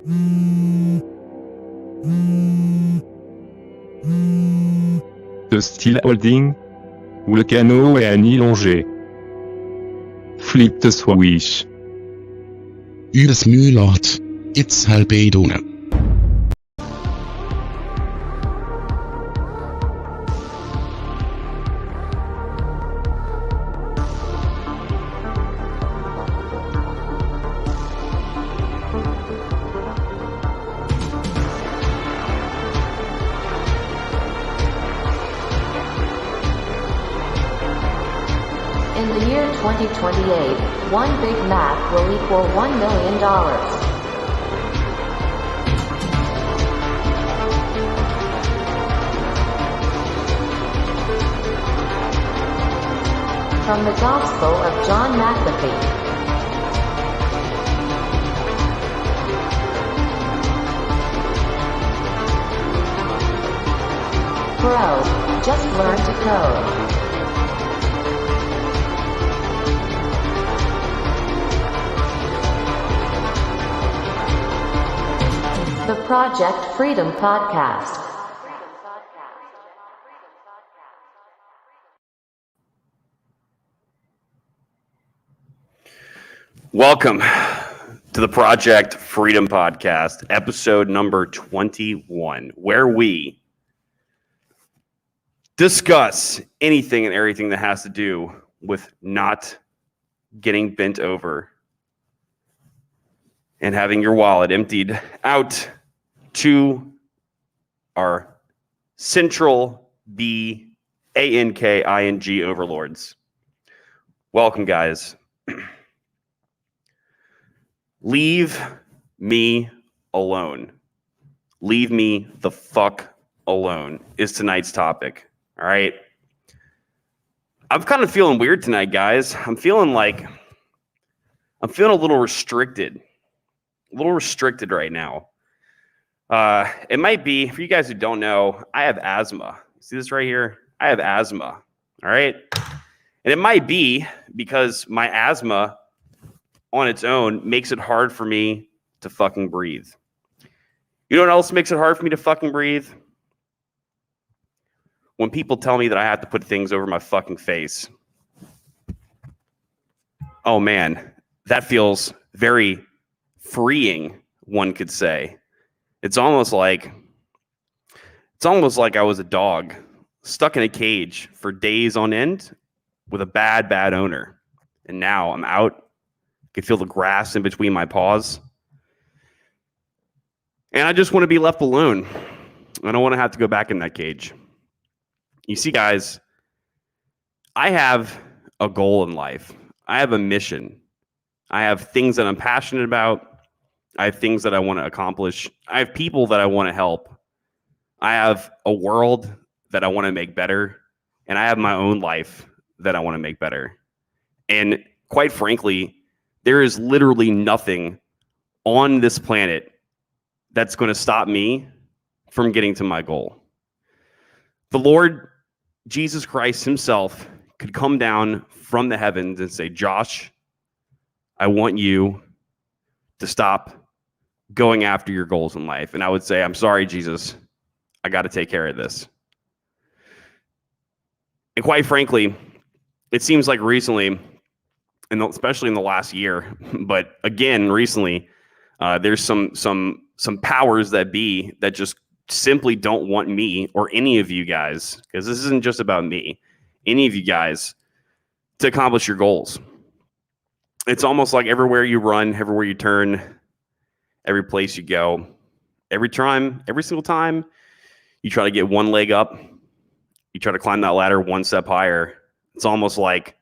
De style holding, où le canot est à nid longé. Flip the switch. Yves Müllert. It's Halbedone. In the year 2028, one Big Mac will equal $1 million. From the Gospel of John McAfee. Bro, just learn to code. The Project Freedom Podcast. Welcome to the Project Freedom Podcast, episode number 21, where we discuss anything and everything that has to do with not getting bent over and having your wallet emptied out to our central BANKING overlords. Welcome, guys. Leave me alone. Leave me the fuck alone is tonight's topic. All right. I'm kind of feeling weird tonight, guys. I'm feeling a little restricted. A little restricted right now. It might be, for you guys who don't know, I have asthma. See this right here? I have asthma. All right. And it might be because my asthma on its own makes it hard for me to fucking breathe. You know what else makes it hard for me to fucking breathe? When people tell me that I have to put things over my fucking face. Oh man, that feels very freeing, one could say. It's almost like I was a dog stuck in a cage for days on end with a bad owner. And now I'm out. I can feel the grass in between my paws. And I just want to be left alone. I don't want to have to go back in that cage. You see, guys, I have a goal in life. I have a mission. I have things that I'm passionate about. I have things that I want to accomplish. I have people that I want to help. I have a world that I want to make better. And I have my own life that I want to make better. And quite frankly, there is literally nothing on this planet that's going to stop me from getting to my goal. The Lord Jesus Christ himself could come down from the heavens and say, Josh, I want you to stop going after your goals in life. And I would say, I'm sorry, Jesus, I got to take care of this. And quite frankly, it seems like recently, and especially in the last year, but again, recently, there's some powers that be that just simply don't want me or any of you guys, because this isn't just about me, any of you guys, to accomplish your goals. It's almost like everywhere you run, everywhere you turn, every place you go, every single time you try to get one leg up, you try to climb that ladder one step higher. It's almost like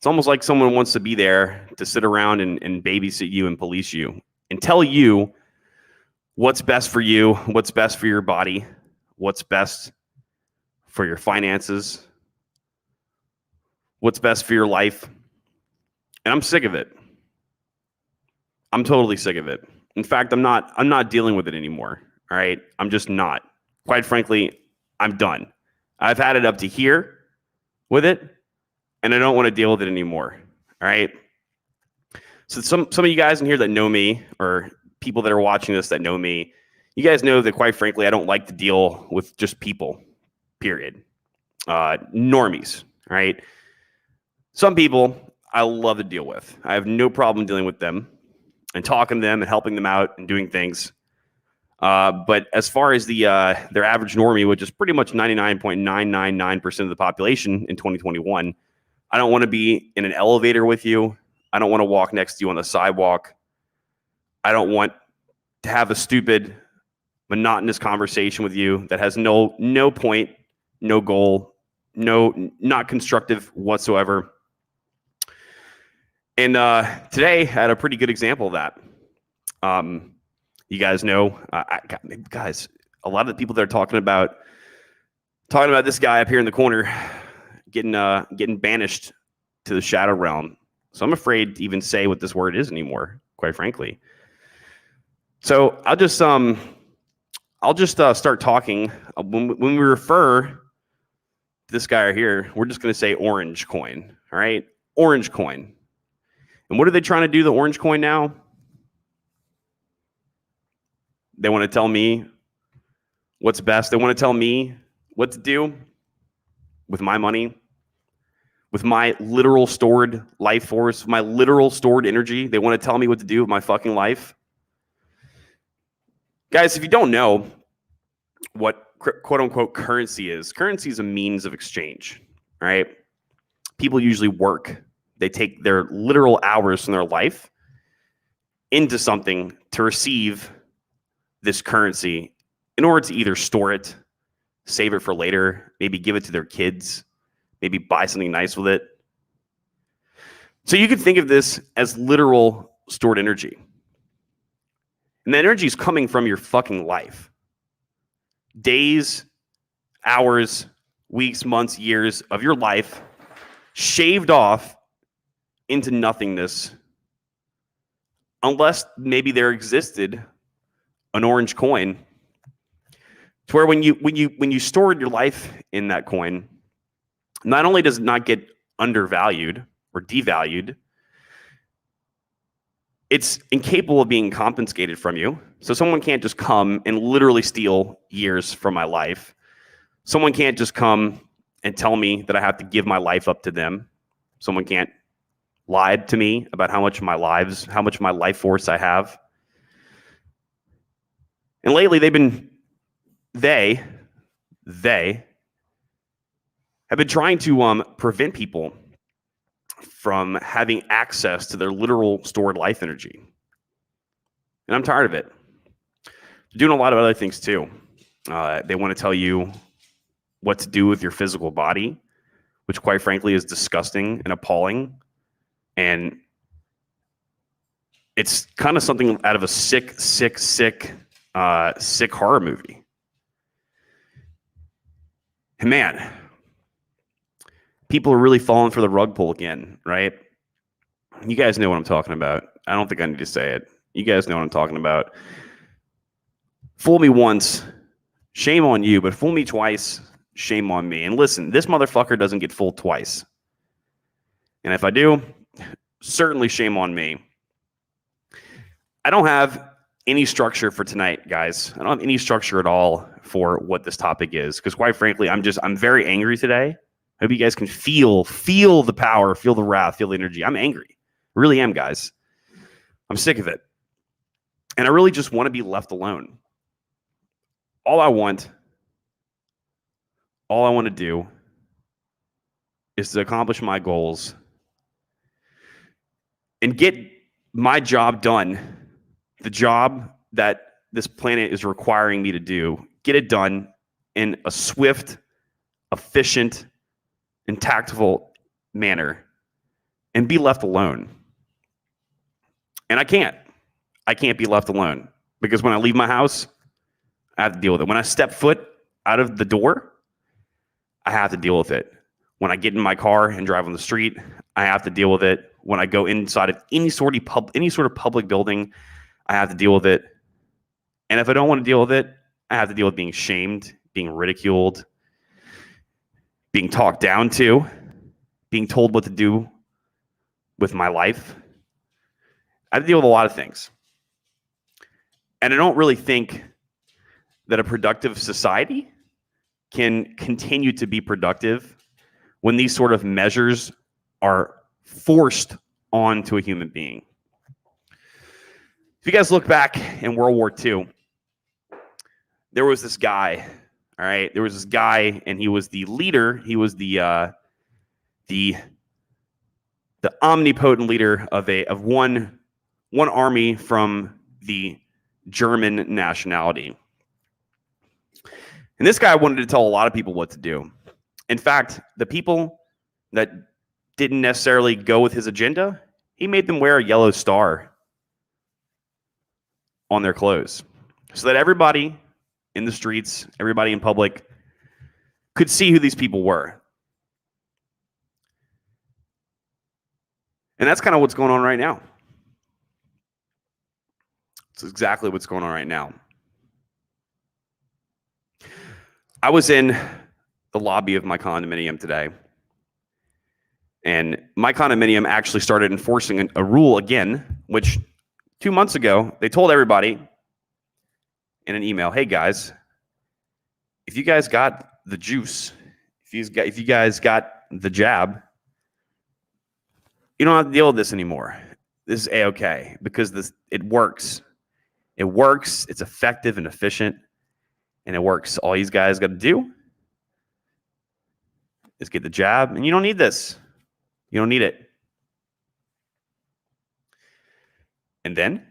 someone wants to be there to sit around and babysit you and police you and tell you what's best for you, what's best for your body, what's best for your finances, what's best for your life. And I'm sick of it. I'm totally sick of it. In fact, I'm not dealing with it anymore. All right. I'm just not. Quite frankly, I'm done. I've had it up to here with it, and I don't want to deal with it anymore. All right. So some of you guys in here that know me or people that are watching this that know me, you guys know that quite frankly, I don't like to deal with just people, period. Normies, right? Some people I love to deal with. I have no problem dealing with them and talking to them and helping them out and doing things. But as far as their average normie, which is pretty much 99.999% of the population in 2021, I don't want to be in an elevator with you. I don't want to walk next to you on the sidewalk. I don't want to have a stupid, monotonous conversation with you that has no point, no goal, not constructive whatsoever. And today I had a pretty good example of that. You guys know, guys, a lot of the people that are talking about this guy up here in the corner getting banished to the shadow realm. So I'm afraid to even say what this word is anymore, quite frankly. So I'll just start talking. When we refer to this guy right here, we're just going to say orange coin. All right, orange coin. And what are they trying to do? The orange coin now? They want to tell me what's best. They want to tell me what to do with my money, with my literal stored life force, my literal stored energy. They want to tell me what to do with my fucking life. Guys, if you don't know what quote unquote currency is a means of exchange, right? People usually work. They take their literal hours from their life into something to receive this currency in order to either store it, save it for later, maybe give it to their kids, maybe buy something nice with it. So you could think of this as literal stored energy. And the energy is coming from your fucking life. Days, hours, weeks, months, years of your life shaved off into nothingness, unless maybe there existed an orange coin, to where when you stored your life in that coin, not only does it not get undervalued or devalued, it's incapable of being confiscated from you. So someone can't just come and literally steal years from my life. Someone can't just come and tell me that I have to give my life up to them. Someone can't lie to me about how much of my life force I have. And lately they have been trying to prevent people from having access to their literal stored life energy. And I'm tired of it. They're doing a lot of other things too. They want to tell you what to do with your physical body, which quite frankly is disgusting and appalling. And it's kind of something out of a sick horror movie. And man, people are really falling for the rug pull again, right? You guys know what I'm talking about. I don't think I need to say it. You guys know what I'm talking about. Fool me once, shame on you, but fool me twice, shame on me. And listen, this motherfucker doesn't get fooled twice. And if I do, certainly shame on me. I don't have any structure for tonight, guys. I don't have any structure at all for what this topic is, because quite frankly, I'm very angry today. I hope you guys can feel the power, feel the wrath, feel the energy. I'm angry. I really am, guys. I'm sick of it. And I really just want to be left alone. All I want to do is to accomplish my goals and get my job done, the job that this planet is requiring me to do, get it done in a swift, efficient, and tactful manner, and be left alone. And I can't be left alone, because when I leave my house, I have to deal with it. When I step foot out of the door, I have to deal with it. When I get in my car and drive on the street, I have to deal with it. When I go inside of any sort of public building, I have to deal with it. And if I don't want to deal with it, I have to deal with being shamed, being ridiculed, being talked down to, being told what to do with my life. I have to deal with a lot of things. And I don't really think that a productive society can continue to be productive when these sort of measures are forced onto a human being. If you guys look back in World War II, there was this guy, all right? There was this guy, and he was the leader. He was the omnipotent leader of one army from the German nationality. And this guy wanted to tell a lot of people what to do. In fact, the people that didn't necessarily go with his agenda, he made them wear a yellow star on their clothes so that everybody in the streets, everybody in public could see who these people were. And that's kind of what's going on right now. It's exactly what's going on right now. I was in the lobby of my condominium today, and my condominium actually started enforcing a rule again, which 2 months ago, they told everybody in an email, hey guys, if you guys got the juice, if you guys got the jab, you don't have to deal with this anymore. This is A-okay because it works. It works. It's effective and efficient, and it works. All you guys got to do is get the jab, and you don't need this. You don't need it. And then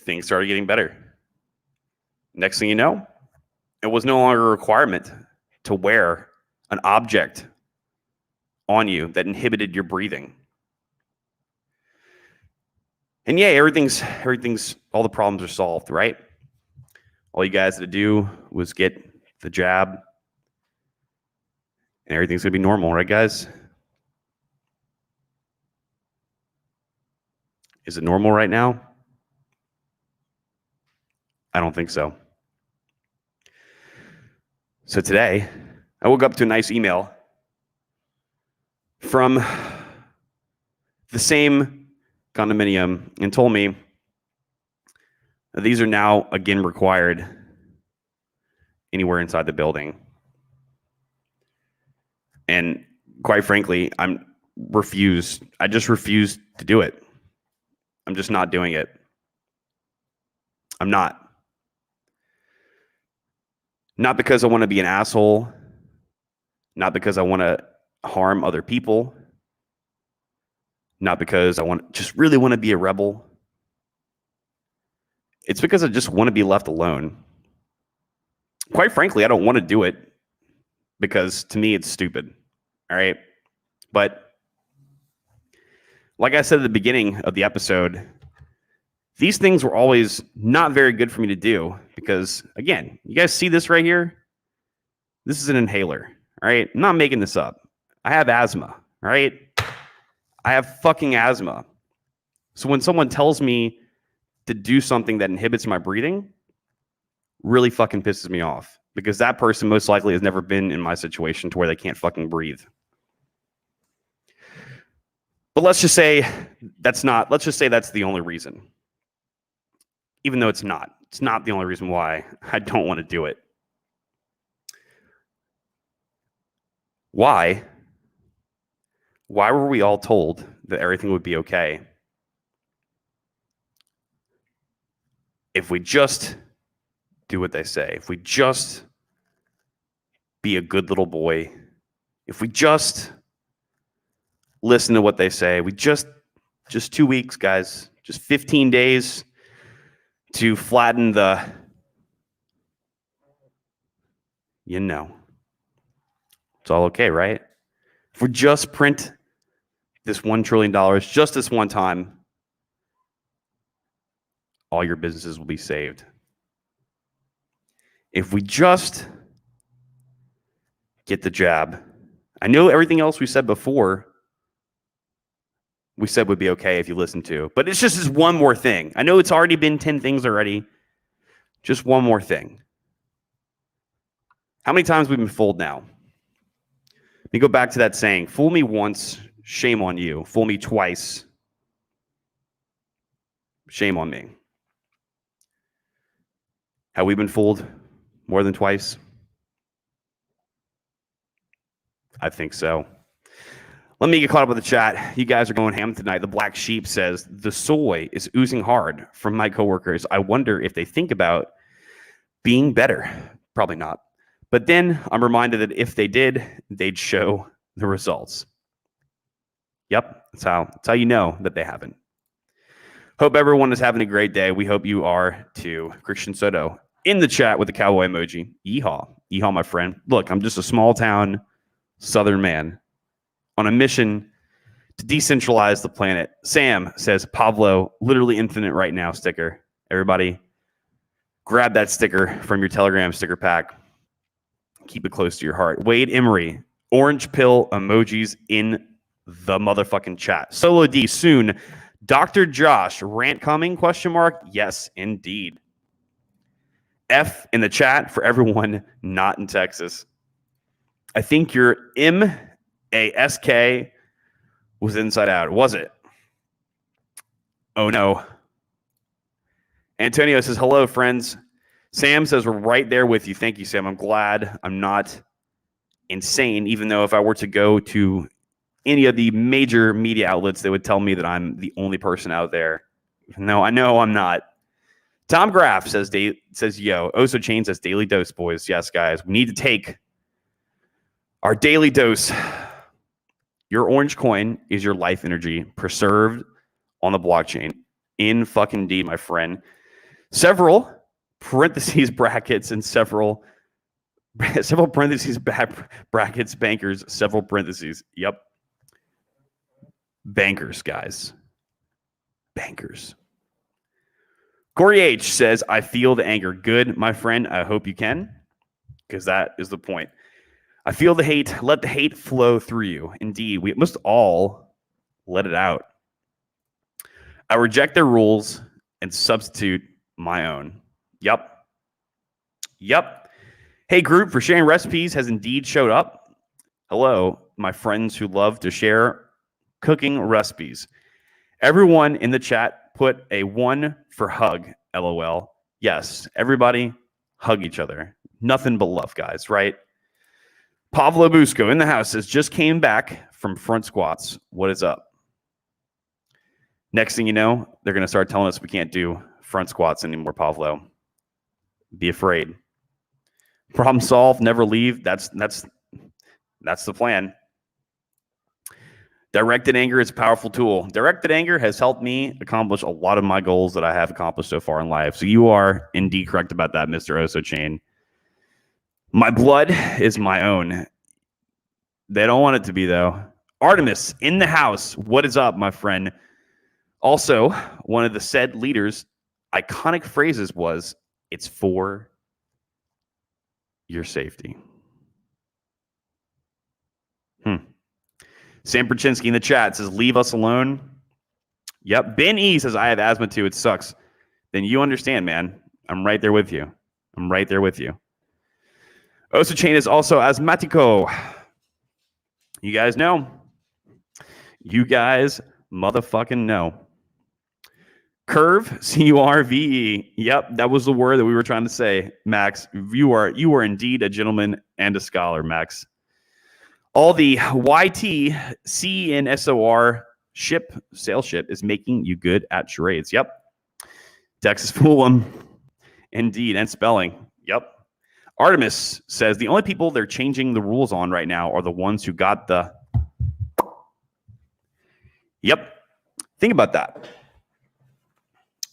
things started getting better. Next thing you know, it was no longer a requirement to wear an object on you that inhibited your breathing. And yeah, everything's all the problems are solved, right? All you guys had to do was get the jab, and everything's gonna be normal, right, guys? Is it normal right now? I don't think so. So today, I woke up to a nice email from the same condominium and told me that these are now again required anywhere inside the building. And quite frankly, I just refuse to do it. I'm just not doing it. I'm not. Not because I want to be an asshole, not because I want to harm other people, not because I just really want to be a rebel. It's because I just want to be left alone. Quite frankly, I don't want to do it because to me it's stupid. All right? But like I said at the beginning of the episode, these things were always not very good for me to do because, again, you guys see this right here? This is an inhaler, all right? I'm not making this up. I have asthma, all right? I have fucking asthma. So when someone tells me to do something that inhibits my breathing, really fucking pisses me off because that person most likely has never been in my situation to where they can't fucking breathe. But let's just say that's the only reason. Even though it's not the only reason why I don't want to do it. Why were we all told that everything would be okay if we just do what they say, if we just be a good little boy, if we just listen to what they say, we just 2 weeks, guys, just 15 days to flatten it's all okay, right? If we just print this $1 trillion just this one time, all your businesses will be saved. If we just get the jab, I know everything else we said before, we said would be okay if you listen to, but it's just this one more thing. I know it's already been 10 things already. Just one more thing. How many times we've been fooled now? Let me go back to that saying, fool me once, shame on you. Fool me twice, shame on me. Have we been fooled more than twice? I think so. Let me get caught up with the chat. You guys are going ham tonight. The Black Sheep says, the soy is oozing hard from my coworkers. I wonder if they think about being better. Probably not. But then I'm reminded that if they did, they'd show the results. Yep, that's how you know that they haven't. Hope everyone is having a great day. We hope you are too. Christian Soto in the chat with the cowboy emoji. Yeehaw. Yeehaw, my friend. Look, I'm just a small town Southern man on a mission to decentralize the planet. Sam says, Pablo, literally infinite right now sticker. Everybody, grab that sticker from your Telegram sticker pack. Keep it close to your heart. Wade Emery, orange pill emojis in the motherfucking chat. Solo D, soon. Dr. Josh, rant coming, ? Yes, indeed. F in the chat for everyone not in Texas. I think your MASK was inside out. Was it? Oh, no. Antonio says, hello, friends. Sam says, we're right there with you. Thank you, Sam. I'm glad I'm not insane, even though if I were to go to any of the major media outlets, they would tell me that I'm the only person out there. No, I know I'm not. Tom Graff says, yo, Oso Chain says, daily dose, boys. Yes, guys, we need to take our daily dose. Your orange coin is your life energy preserved on the blockchain. In fucking deed, my friend. Several parentheses brackets and several parentheses brackets bankers, several parentheses. Yep. Bankers, guys. Bankers. Corey H says, I feel the anger. Good, my friend. I hope you can, because that is the point. I feel the hate. Let the hate flow through you. Indeed, we must all let it out. I reject their rules and substitute my own. Yep. Hey, group, for sharing recipes has indeed showed up. Hello, my friends who love to share cooking recipes. Everyone in the chat put a 1 for hug, LOL. Yes, everybody hug each other. Nothing but love, guys, right? Pablo Busco in the house says, just came back from front squats. What is up? Next thing you know, they're going to start telling us we can't do front squats anymore, Pablo. Be afraid. Problem solved, never leave. That's the plan. Directed anger is a powerful tool. Directed anger has helped me accomplish a lot of my goals that I have accomplished so far in life. So you are indeed correct about that, Mr. Oso Chain. My blood is my own. They don't want it to be, though. Artemis in the house. What is up, my friend? Also, one of the said leaders' iconic phrases was, it's for your safety. Sam Perchinsky in the chat says, leave us alone. Yep. Ben E says, I have asthma too. It sucks. Then you understand, man. I'm right there with you. Oso Chain is also asthmatico. You guys know. You guys motherfucking know. Curve, C-U-R-V-E. Yep, that was the word that we were trying to say, Max. You are indeed a gentleman and a scholar, Max. All the YT, CNSOR sales ship is making you good at charades. Yep. Texas Fool'em. Indeed, and spelling. Yep. Artemis says, the only people they're changing the rules on right now are the ones who got the... Yep. Think about that.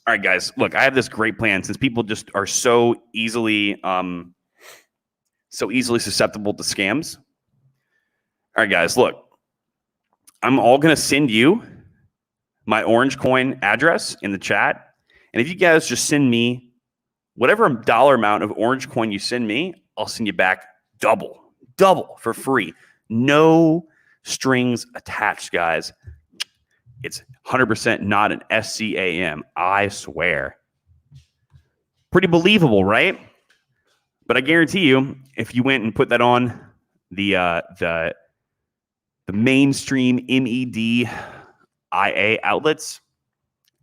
All right, guys. Look, I have this great plan since people just are so easily susceptible to scams. All right, guys, look. I'm all going to send you my Orange Coin address in the chat. And if you guys just send me whatever dollar amount of Orange Coin you send me, I'll send you back double for free. No strings attached, guys. It's 100% not an SCAM. I swear. Pretty believable, right? But I guarantee you, if you went and put that on the mainstream MEDIA outlets,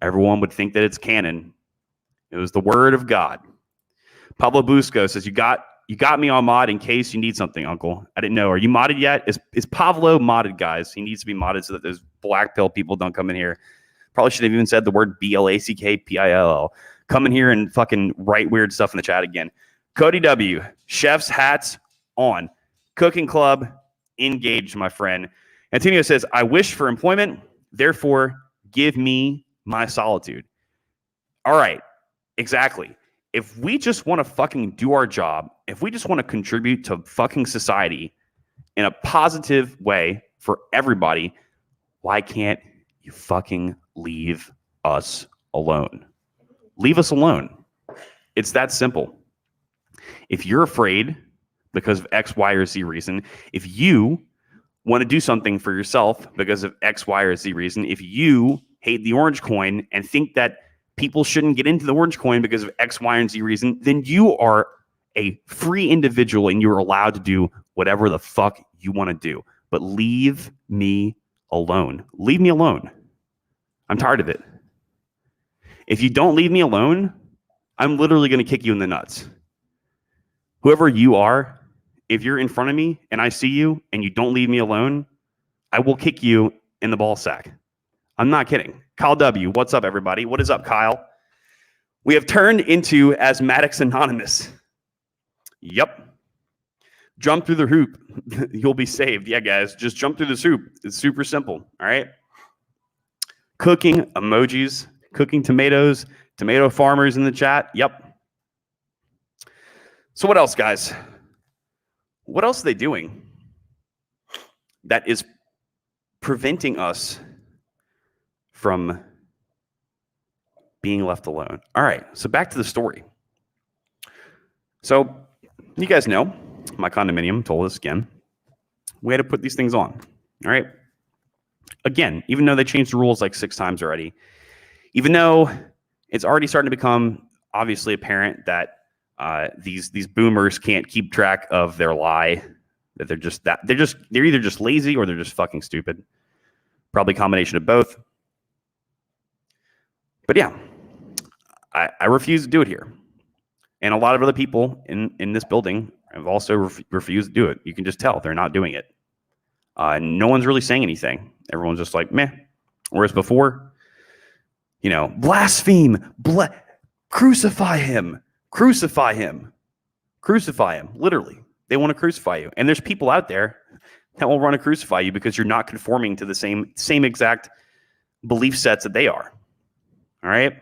everyone would think that it's canon. It was the word of God. Pablo Busco says, you got me on mod in case you need something, Uncle. I didn't know. Are you modded yet? Is Pablo modded, guys? He needs to be modded so that those black pill people don't come in here. Probably should have even said the word BLACKPILL. Come in here and fucking write weird stuff in the chat again. Cody W. Chef's hats on. Cooking club engaged, my friend. Antonio says, I wish for employment, therefore give me my solitude. All right, exactly. If we just want to fucking do our job, if we just want to contribute to fucking society in a positive way for everybody, why can't you fucking leave us alone? Leave us alone. It's that simple. If you're afraid because of X, Y, or Z reason, if you want to do something for yourself because of X, Y, or Z reason, if you hate the orange coin and think that people shouldn't get into the orange coin because of X, Y, and Z reason, then you are a free individual and you're allowed to do whatever the fuck you want to do. But leave me alone. Leave me alone. I'm tired of it. If you don't leave me alone, I'm literally going to kick you in the nuts. Whoever you are, if you're in front of me and I see you and you don't leave me alone, I will kick you in the ball sack. I'm not kidding. Kyle W. What's up, everybody? What is up, Kyle? We have turned into Asthmatics Anonymous. Yep. Jump through the hoop. You'll be saved. Yeah, guys. Just jump through this hoop. It's super simple. All right. Cooking emojis. Cooking tomatoes. Tomato farmers in the chat. Yep. So what else, guys? What else are they doing that is preventing us from being left alone? All right, so back to the story. So you guys know, my condominium told us again, we had to put these things on. All right. Again, even though they changed the rules like 6 times already, even though it's already starting to become obviously apparent that these boomers can't keep track of their lie, that they're either just lazy or they're just fucking stupid. Probably a combination of both. But yeah, I refuse to do it here. And a lot of other people in this building have also refused to do it. You can just tell they're not doing it. No one's really saying anything. Everyone's just like, meh. Whereas before, blaspheme, crucify him, crucify him, crucify him. Literally, they want to crucify you. And there's people out there that will want to crucify you because you're not conforming to the same exact belief sets that they are. All right.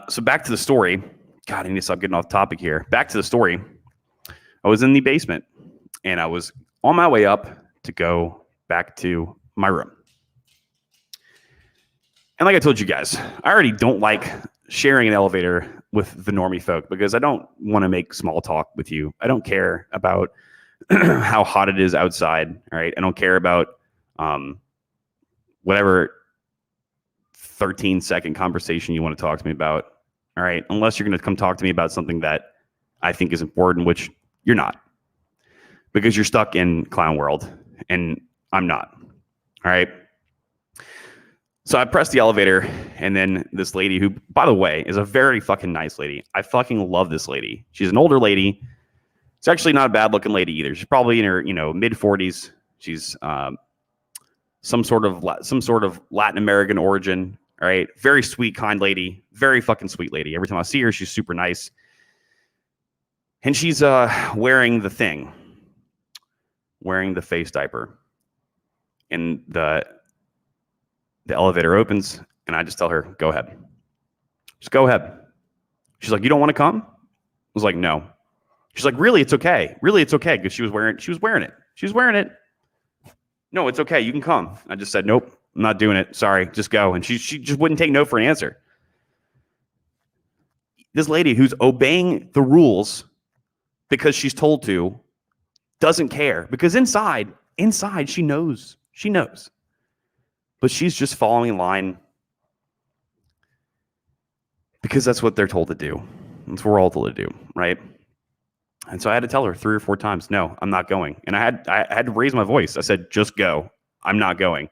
So back to the story. God, I need to stop getting off topic here. Back to the story. I was in the basement and I was on my way up to go back to my room. And like I told you guys, I already don't like sharing an elevator with the normie folk because I don't want to make small talk with you. I don't care about how hot it is outside. All right. I don't care about whatever 13-second conversation you want to talk to me about. All right. Unless you're going to come talk to me about something that I think is important, which you're not, because you're stuck in clown world and I'm not. All right. So I pressed the elevator and then this lady who, by the way, is a very fucking nice lady. I fucking love this lady. She's an older lady. She's actually not a bad looking lady either. She's probably in her, mid 40s. She's some sort of Latin American origin. All right. Very sweet, kind lady. Very fucking sweet lady. Every time I see her, she's super nice. And she's wearing the thing. Wearing the face diaper. And the elevator opens and I just tell her, go ahead. Just go ahead. She's like, you don't want to come? I was like, no. She's like, really? It's okay. Really, it's okay. Because she was wearing it. No, it's okay. You can come. I just said, nope, I'm not doing it. Sorry, just go. And she just wouldn't take no for an answer. This lady who's obeying the rules because she's told to doesn't care. Because inside she knows. She knows. But she's just following in line because that's what they're told to do. That's what we're all told to do, right? And so I had to tell her 3 or 4 times, no, I'm not going. And I had to raise my voice. I said, just go. I'm not going.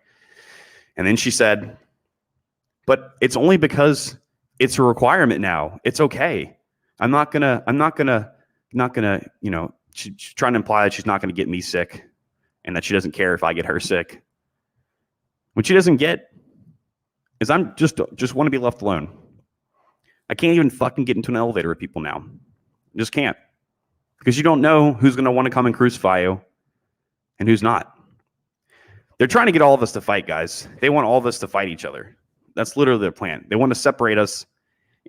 And then she said, but it's only because it's a requirement now. It's okay. I'm not gonna, you know, she's trying to imply that she's not gonna get me sick and that she doesn't care if I get her sick. What she doesn't get is I'm just want to be left alone. I can't even fucking get into an elevator with people now. I just can't. Because you don't know who's gonna want to come and crucify you and who's not. They're trying to get all of us to fight, guys. They want all of us to fight each other. That's literally their plan. They want to separate us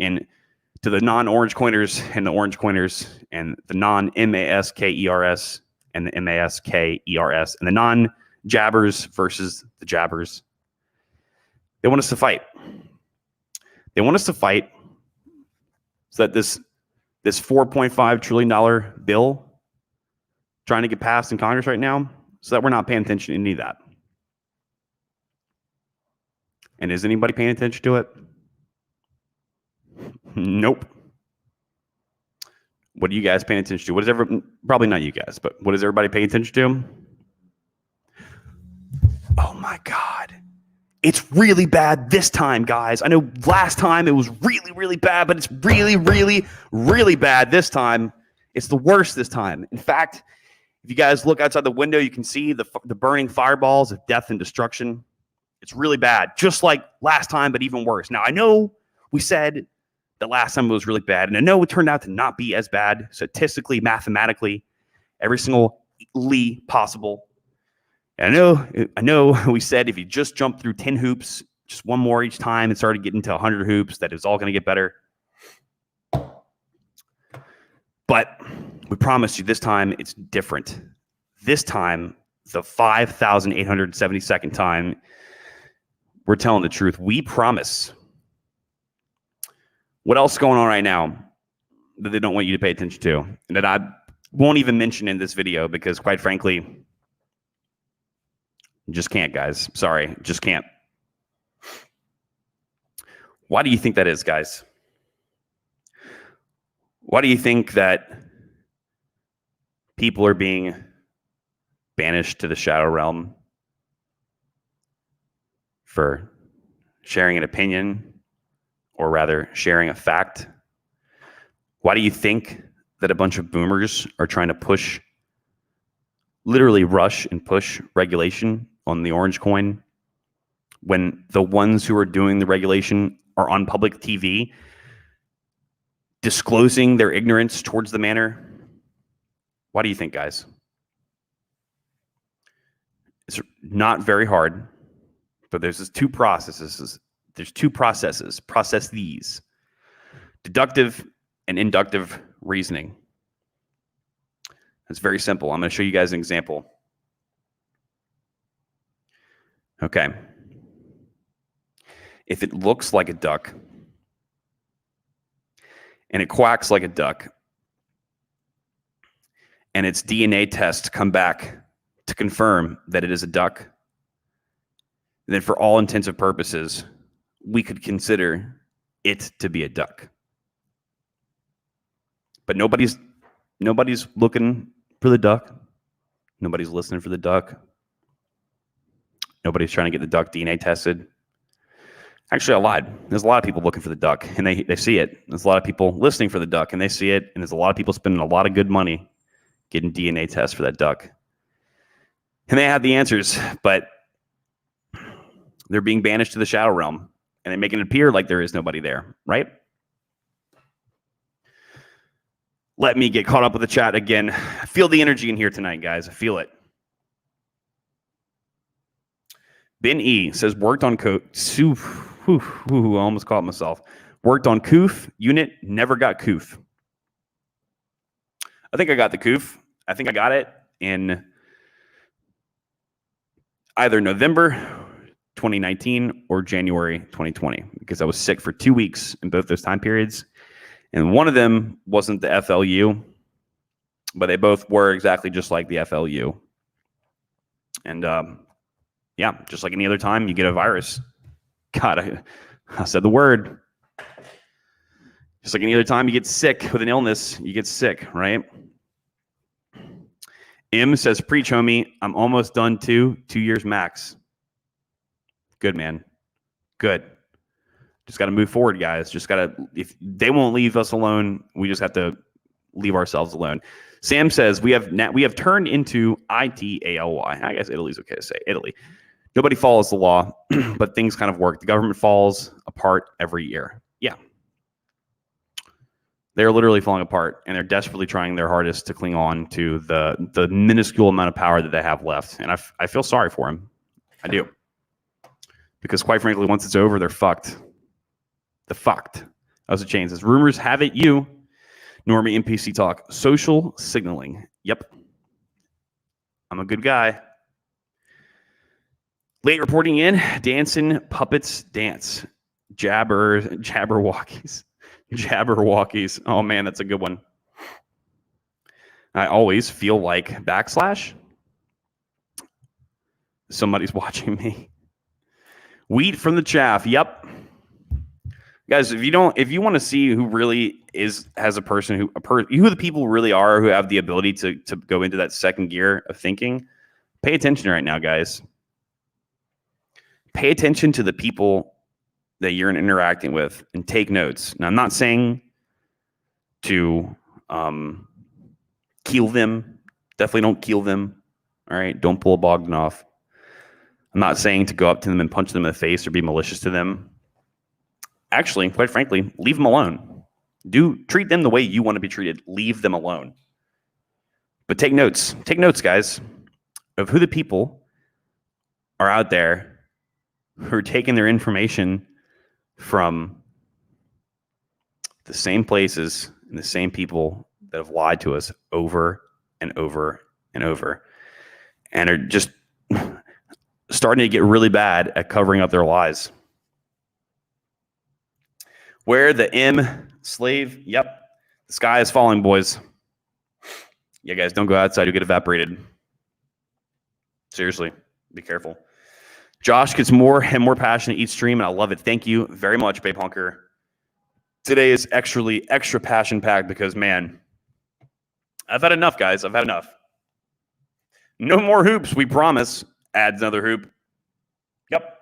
to the non-orange coiners and the orange coiners and the non-maskers and the maskers and the non-jabbers versus the jabbers. They want us to fight. They want us to fight so that this $4.5 trillion bill trying to get passed in Congress right now, so that we're not paying attention to any of that. And is anybody paying attention to it? Nope. What are you guys paying attention to? Probably not you guys, but what is everybody paying attention to? Oh my God. It's really bad this time, guys. I know last time it was really, really bad, but it's really, really, really bad this time. It's the worst this time. In fact, if you guys look outside the window, you can see the burning fireballs of death and destruction. It's really bad, just like last time, but even worse. Now, I know we said that last time it was really bad, and I know it turned out to not be as bad statistically, mathematically, every single possible. And I know we said if you just jump through 10 hoops, just one more each time, and started getting to 100 hoops, that it was all going to get better. But we promised you this time it's different. This time, the 5,872nd time, we're telling the truth. We promise. What else is going on right now that they don't want you to pay attention to? And that I won't even mention in this video because, quite frankly, just can't, guys. Sorry, just can't. Why do you think that is, guys? Why do you think that people are being banished to the shadow realm for sharing an opinion, or rather sharing a fact? Why do you think that a bunch of boomers are trying to literally rush and push regulation on the orange coin when the ones who are doing the regulation are on public TV disclosing their ignorance towards the matter? Why do you think, guys? It's not very hard, but there's two processes. Process these: deductive and inductive reasoning. It's very simple. I'm going to show you guys an example. Okay. If it looks like a duck and it quacks like a duck and its DNA tests come back to confirm that it is a duck, then for all intents and purposes, we could consider it to be a duck. But nobody's looking for the duck. Nobody's listening for the duck. Nobody's trying to get the duck DNA tested. Actually, I lied. There's a lot of people looking for the duck, and they see it. There's a lot of people listening for the duck, and they see it. And there's a lot of people spending a lot of good money getting DNA tests for that duck. And they have the answers, but they're being banished to the shadow realm, and they make it appear like there is nobody there, right? Let me get caught up with the chat again. I feel the energy in here tonight, guys. I feel it. Ben E says, worked on I almost caught myself. Worked on COOF unit, never got COOF. I think I got the COOF. I think I got it in either November 2019 or January 2020 because I was sick for 2 weeks in both those time periods. And one of them wasn't the FLU, but they both were exactly just like the FLU. And yeah, just like any other time you get a virus. God, I said the word. Just like any other time you get sick with an illness, you get sick, right? M says, preach, homie. I'm almost done too. 2 years max. Good, man. Good. Just got to move forward, guys. Just got to, if they won't leave us alone, we just have to leave ourselves alone. Sam says we have turned into Italy. I guess Italy's okay to say. Italy. Nobody follows the law, but things kind of work. The government falls apart every year. Yeah. They're literally falling apart, and they're desperately trying their hardest to cling on to the minuscule amount of power that they have left. And I feel sorry for them. I do. Because quite frankly, once it's over, they're fucked. The fucked. As a chain says, rumors have it you, Normie NPC talk. Social signaling. Yep. I'm a good guy. Late reporting in, dancing puppets dance. Jabberwockies. Jabberwockies. Oh man, that's a good one. I always feel like / somebody's watching me. Wheat from the chaff. Yep. Guys, if you want to see who really has a person who the people really are who have the ability to go into that second gear of thinking, pay attention right now, guys. Pay attention to the people that you're interacting with and take notes. Now, I'm not saying to keel them. Definitely don't keel them. All right. Don't pull a Bogdanov. I'm not saying to go up to them and punch them in the face or be malicious to them. Actually, quite frankly, leave them alone. Treat them the way you want to be treated. Leave them alone. But take notes. Take notes, guys, of who the people are out there who are taking their information from the same places and the same people that have lied to us over and over and over, and are just starting to get really bad at covering up their lies. Where the M slave? Yep. The sky is falling, boys. Yeah, guys, don't go outside. You'll get evaporated. Seriously, be careful. Josh gets more and more passionate each stream, and I love it. Thank you very much, Babe Hunker. Today is extra passion-packed because, man, I've had enough, guys. I've had enough. No more hoops, we promise. Adds another hoop. Yep.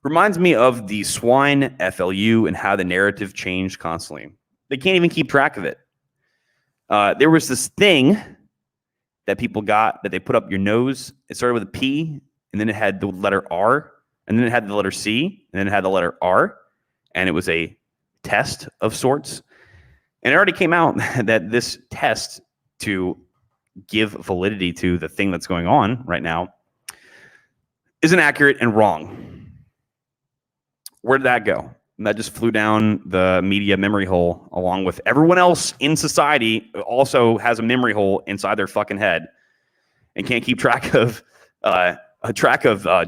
Reminds me of the swine FLU and how the narrative changed constantly. They can't even keep track of it. There was this thing that people got that they put up your nose. It started with a P, and then it had the letter R, and then it had the letter C, and then it had the letter R, and it was a test of sorts. And it already came out that this test to give validity to the thing that's going on right now is inaccurate and wrong. Where did that go? And that just flew down the media memory hole, along with everyone else in society also has a memory hole inside their fucking head and can't keep track of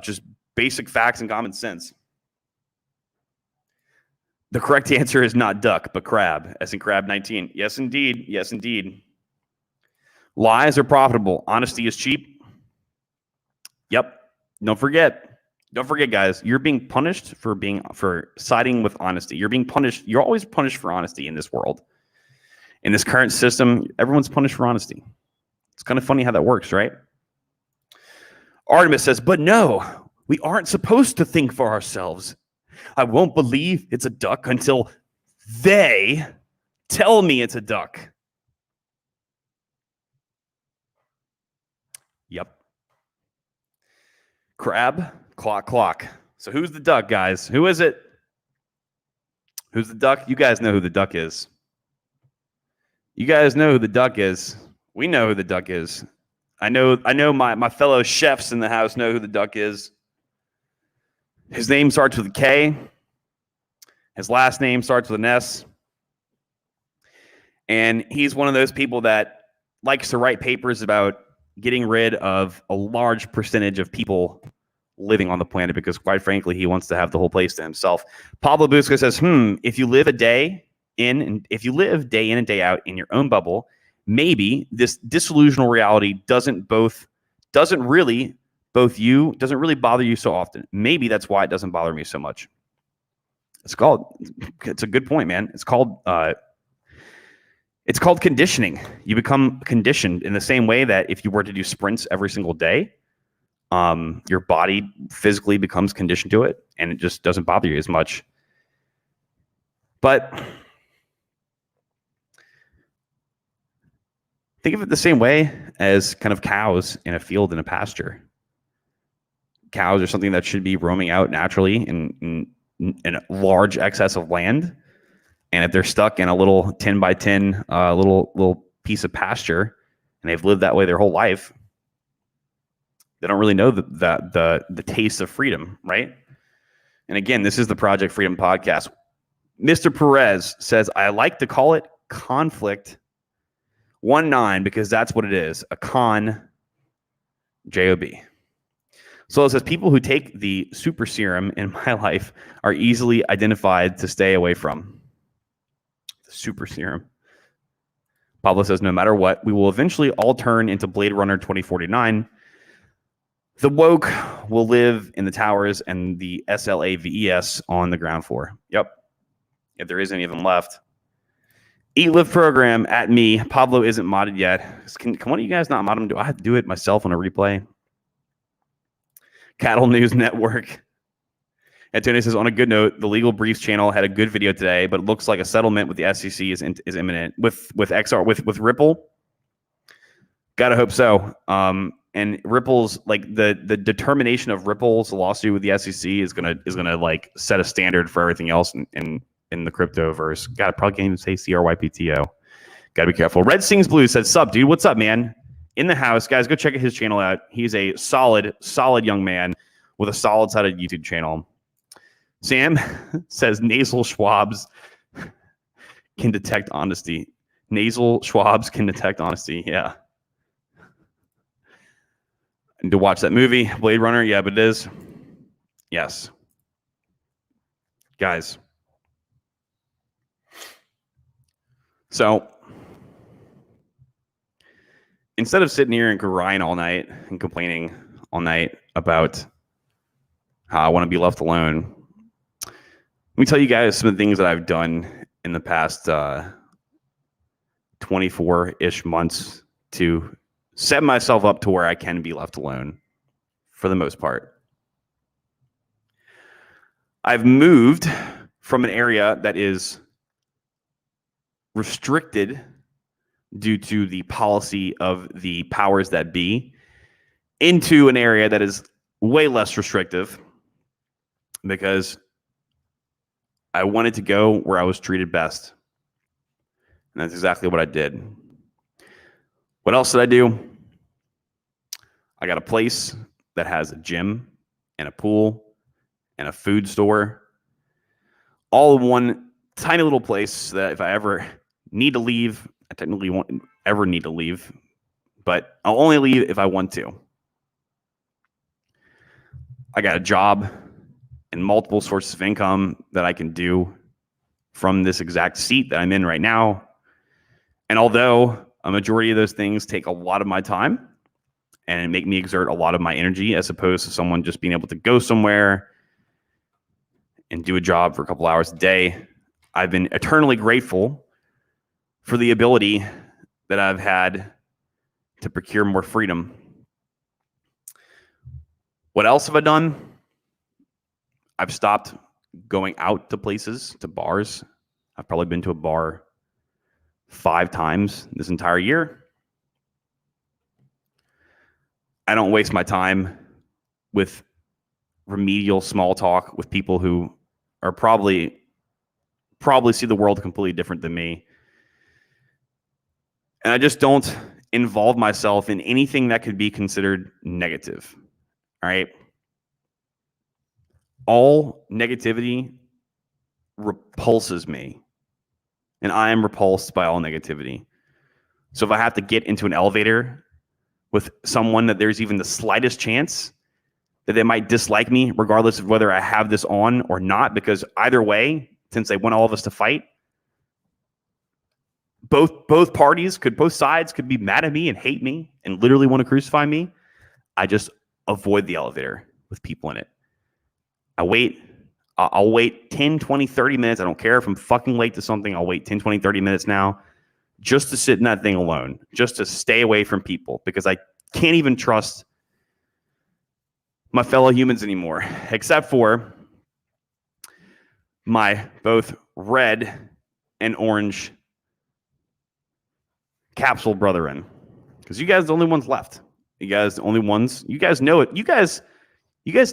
just basic facts and common sense. The correct answer is not duck, but crab, as in crab 19. Yes, indeed. Yes, indeed. Lies are profitable. Honesty is cheap. Yep. Don't forget, guys, you're being punished for siding with honesty. You're being punished. You're always punished for honesty in this world. In this current system, everyone's punished for honesty. It's kind of funny how that works, right? Artemis says, but no, we aren't supposed to think for ourselves. I won't believe it's a duck until they tell me it's a duck. Yep. Crab, clock. So who's the duck, guys? Who is it? Who's the duck? You guys know who the duck is. You guys know who the duck is. We know who the duck is. I know my fellow chefs in the house know who the duck is. His name starts with a K. His last name starts with an S. And he's one of those people that likes to write papers about getting rid of a large percentage of people living on the planet because, quite frankly, he wants to have the whole place to himself. Pablo Busca says, if you live day in and day out in your own bubble, maybe this disillusional reality doesn't really bother you so often. Maybe that's why it doesn't bother me so much. It's a good point, man. It's called conditioning. You become conditioned in the same way that if you were to do sprints every single day, your body physically becomes conditioned to it, and it just doesn't bother you as much. But think of it the same way as kind of cows in a field in a pasture. Cows are something that should be roaming out naturally in a large excess of land. And if they're stuck in a little 10 by 10 little piece of pasture, and they've lived that way their whole life, they don't really know the taste of freedom, right? And again, this is the Project Freedom Podcast. Mr. Perez says, I like to call it conflict 19 because that's what it is, a con, J-O-B. So it says, people who take the super serum in my life are easily identified to stay away from. The super serum. Pablo says, no matter what, we will eventually all turn into Blade Runner 2049. The woke will live in the towers and the SLAVES on the ground floor. Yep. If there is any of them left. Eat Live Program at me. Pablo isn't modded yet. Can one of you guys not mod him? Do I have to do it myself on a replay? Cattle News Network. Antonio says, on a good note, the Legal Briefs channel had a good video today, but it looks like a settlement with the SEC is imminent. With XR, with Ripple, gotta hope so. And Ripple's like the determination of Ripple's lawsuit with the SEC is gonna like set a standard for everything else in the cryptoverse. Gotta probably can't even say CRYPTO. Gotta be careful. Red Sings Blue says, sup, dude? What's up, man? In the house, guys, go check his channel out. He's a solid young man with a solid-sided YouTube channel. Sam says nasal swabs can detect honesty. Nasal swabs can detect honesty. Yeah. And to watch that movie, Blade Runner. Yeah, but it is. Yes. Guys. So instead of sitting here and crying all night and complaining all night about how I want to be left alone, let me tell you guys some of the things that I've done in the past 24-ish months to set myself up to where I can be left alone for the most part. I've moved from an area that is restricted due to the policy of the powers that be into an area that is way less restrictive because I wanted to go where I was treated best. And that's exactly what I did. What else did I do? I got a place that has a gym and a pool and a food store, all in one tiny little place that if I ever need to leave, I technically won't ever need to leave, but I'll only leave if I want to. I got a job and multiple sources of income that I can do from this exact seat that I'm in right now. And although a majority of those things take a lot of my time and make me exert a lot of my energy as opposed to someone just being able to go somewhere and do a job for a couple hours a day, I've been eternally grateful for the ability that I've had to procure more freedom. What else have I done? I've stopped going out to places, to bars. I've probably been to a bar 5 times this entire year. I don't waste my time with remedial small talk with people who are probably see the world completely different than me. And I just don't involve myself in anything that could be considered negative. All right. All negativity repulses me. And I am repulsed by all negativity. So if I have to get into an elevator with someone that there's even the slightest chance that they might dislike me, regardless of whether I have this on or not, because either way, since they want all of us to fight, both sides could be mad at me and hate me and literally want to crucify me. I just avoid the elevator with people in it. I'll wait 10, 20, 30 minutes. I don't care if I'm fucking late to something. I'll wait 10, 20, 30 minutes now just to sit in that thing alone, just to stay away from people because I can't even trust my fellow humans anymore, except for my both red and orange capsule brethren, because you guys are the only ones left. You guys the only ones. You guys know it. You guys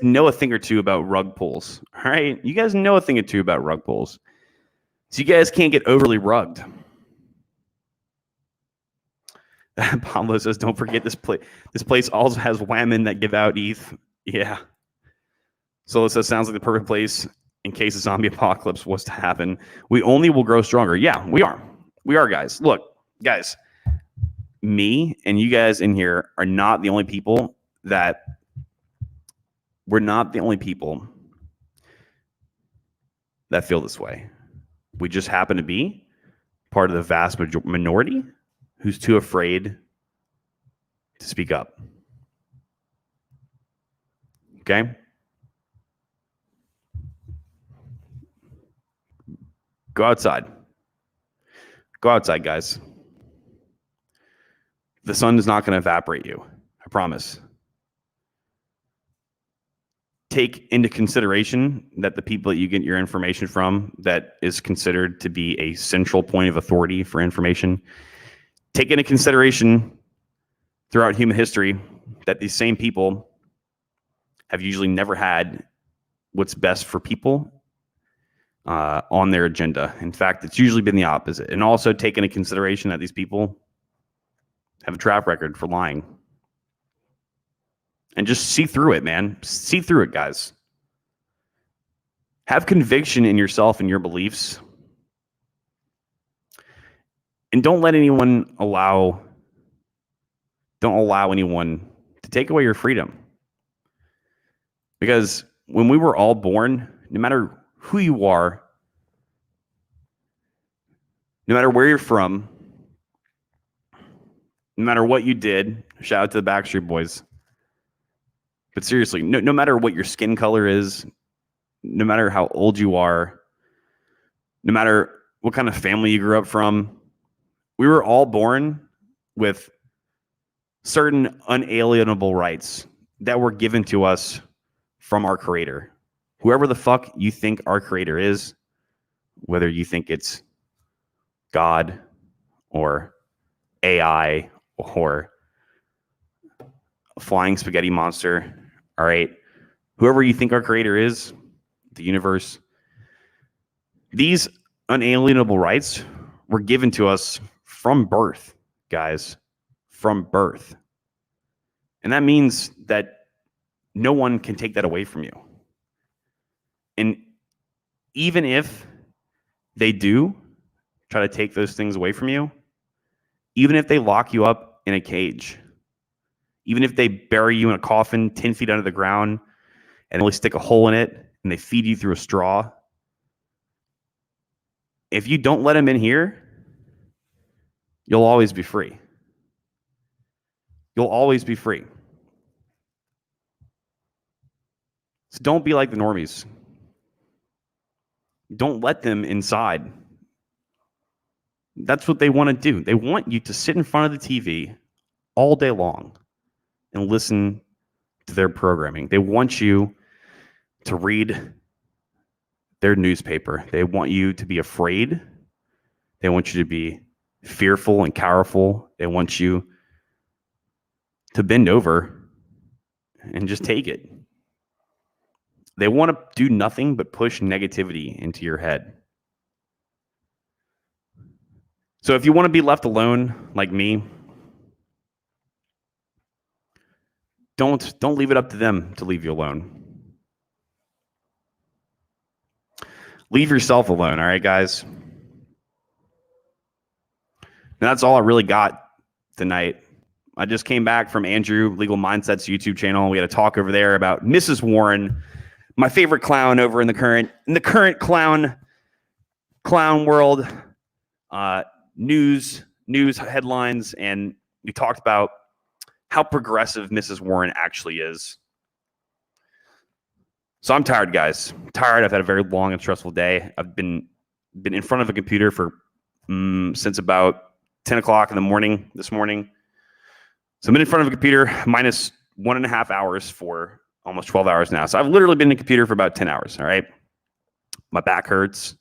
know a thing or two about rug pulls. All right, you guys know a thing or two about rug pulls. So you guys can't get overly rugged. Pablo says, "Don't forget this place. This place also has women that give out ETH." Yeah. So it says, "Sounds like the perfect place in case a zombie apocalypse was to happen. We only will grow stronger." Yeah, we are. We are, guys. Look, guys. Me and you guys in here are not the only people that. We're not the only people that feel this way. We just happen to be part of the vast minority who's too afraid to speak up. Okay? Go outside. Go outside, guys. The sun is not going to evaporate you. I promise. Take into consideration that the people that you get your information from that is considered to be a central point of authority for information. Take into consideration throughout human history that these same people have usually never had what's best for people on their agenda. In fact, it's usually been the opposite. And also take into consideration that these people have a track record for lying. And just see through it, man. See through it, guys. Have conviction in yourself and your beliefs. And don't allow anyone to take away your freedom. Because when we were all born, no matter who you are, no matter where you're from, no matter what you did, shout out to the Backstreet Boys. But seriously, no matter what your skin color is, no matter how old you are, no matter what kind of family you grew up from, we were all born with certain unalienable rights that were given to us from our Creator. Whoever the fuck you think our Creator is, whether you think it's God or AI or a flying spaghetti monster, all right? Whoever you think our Creator is, the universe, these unalienable rights were given to us from birth, guys, from birth. And that means that no one can take that away from you. And even if they do try to take those things away from you, even if they lock you up in a cage, even if they bury you in a coffin 10 feet under the ground and only stick a hole in it and they feed you through a straw, if you don't let them in here, you'll always be free. You'll always be free. So don't be like the normies. Don't let them inside. That's what they want to do. They want you to sit in front of the TV all day long and listen to their programming. They want you to read their newspaper. They want you to be afraid. They want you to be fearful and cowerful. They want you to bend over and just take it. They want to do nothing but push negativity into your head. So if you want to be left alone like me, don't leave it up to them to leave you alone. Leave yourself alone, all right, guys? And that's all I really got tonight. I just came back from Andrew Legal Mindset's YouTube channel. We had a talk over there about Mrs. Warren, my favorite clown over in the current clown world. News headlines, and we talked about how progressive Mrs. Warren actually is. So I'm tired, guys. I'm tired. I've had a very long and stressful day. I've been in front of a computer for since about 10 o'clock in the morning this morning. So I've been in front of a computer minus 1.5 hours for almost 12 hours now. So I've literally been in a computer for about 10 hours, all right? My back hurts.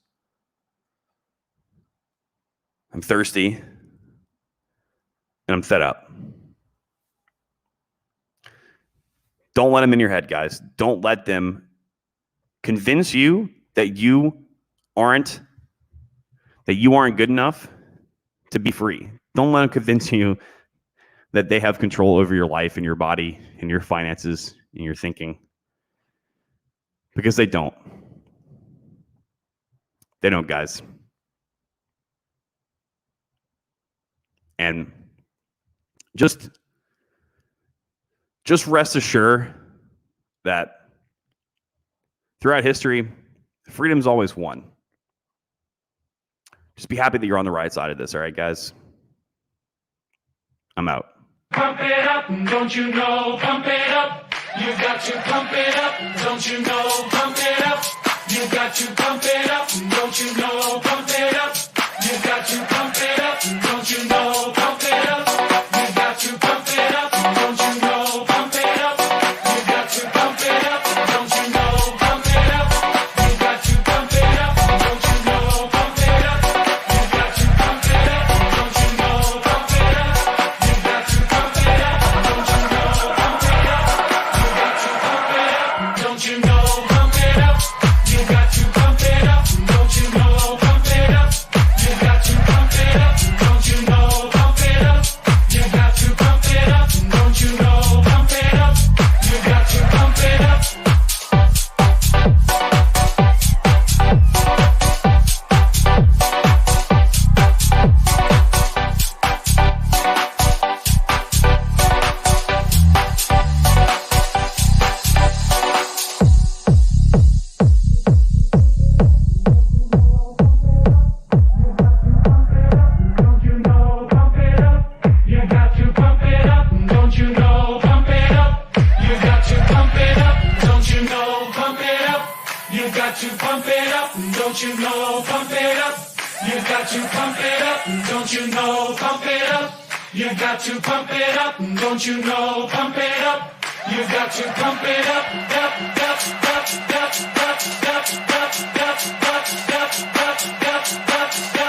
I'm thirsty, and I'm fed up. Don't let them in your head, guys. Don't let them convince you that you aren't good enough to be free. Don't let them convince you that they have control over your life and your body and your finances and your thinking. Because they don't. They don't, guys. And just rest assured that throughout history, freedom's always won. Just be happy that you're on the right side of this, all right, guys? I'm out. Pump it up, don't you know? Pump it up. You got to pump it up, don't you know? Pump it up. You got to pump it up, don't you know? Pump it up. You got to pump it up, don't you know? Pump it up. You got to pump it up, don't you know? Pump it up. You got to pump it up, don't you know? Pump it up. You got to pump it up, don't you know? Pump it up. You got to pump it up, don't you know? Pump it up. You got to pump it up, don't you know? Pump it up. You got to pump it up, don't you know? Pump it up. You got to pump it up, don't you know? Pump it up. You got to pump it up, don't you know? Pump it up. You got to pump it up, don't you know? Pump it up. You got to pump it up. Don't you know? Pump it up. You got to pump it up. Don't you know? Pump it up. You got to pump it up. Don't you know? Pump it up. You got to pump it up. Don't you know? Pump it up. You got to pump it up. Don't you know? Pump it up. You got to pump it up. Don't you know? Pump it up. You got to pump it up. Up, up, up, up, up, up, up, up, up, up, up, up, up, up.